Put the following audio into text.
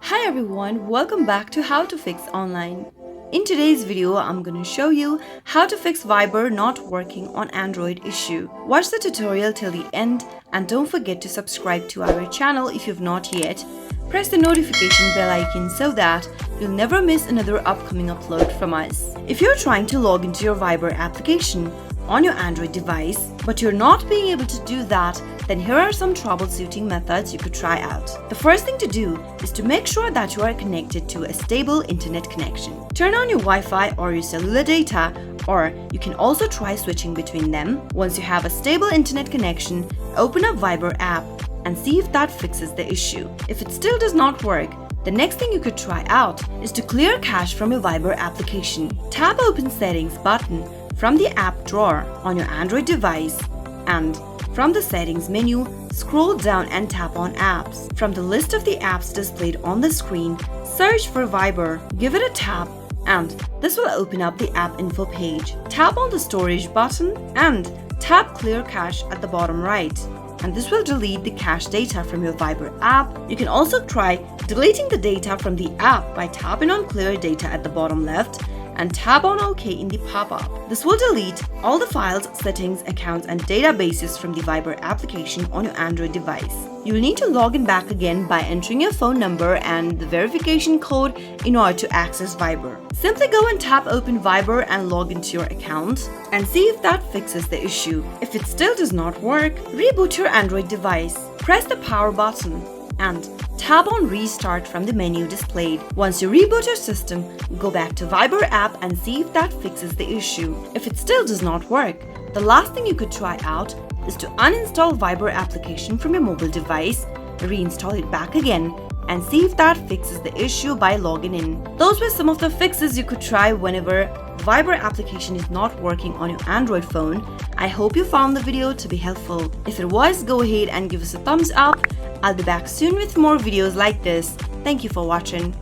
Hi everyone, welcome back to How to Fix Online. In today's video, I'm going to show you how to fix Viber not working on Android issue. Watch the tutorial till the end and don't forget to subscribe to our channel if you've not yet. Press the notification bell icon so that you'll never miss another upcoming upload from us. If you're trying to log into your Viber application on your Android device, but you're not being able to do that, then here are some troubleshooting methods you could try out. The first thing to do is to make sure that you are connected to a stable internet connection. Turn on your Wi-Fi or your cellular data, or you can also try switching between them. Once you have a stable internet connection, open up Viber app and see if that fixes the issue. If it still does not work, the next thing you could try out is to clear cache from your Viber application. Tap Open Settings button from the app drawer on your Android device, and from the settings menu, scroll down and tap on apps. From the list of the apps displayed on the screen, search for Viber, give it a tap, and this will open up the app info page. Tap on the storage button and tap clear cache at the bottom right, and this will delete the cache data from your Viber app. You can also try deleting the data from the app by tapping on clear data at the bottom left and tap on OK in the pop-up. This will delete all the files, settings, accounts, and databases from the Viber application on your Android device. You'll need to log in back again by entering your phone number and the verification code in order to access Viber. Simply go and tap Open Viber and log into your account and see if that fixes the issue. If it still does not work, reboot your Android device. Press the power button and tap on Restart from the menu displayed. Once you reboot your system, go back to Viber app and see if that fixes the issue. If it still does not work, the last thing you could try out is to uninstall Viber application from your mobile device, reinstall it back again, and see if that fixes the issue by logging in. Those were some of the fixes you could try whenever Viber application is not working on your Android phone. I hope you found the video to be helpful. If it was, go ahead and give us a thumbs up. I'll be back soon with more videos like this. Thank you for watching.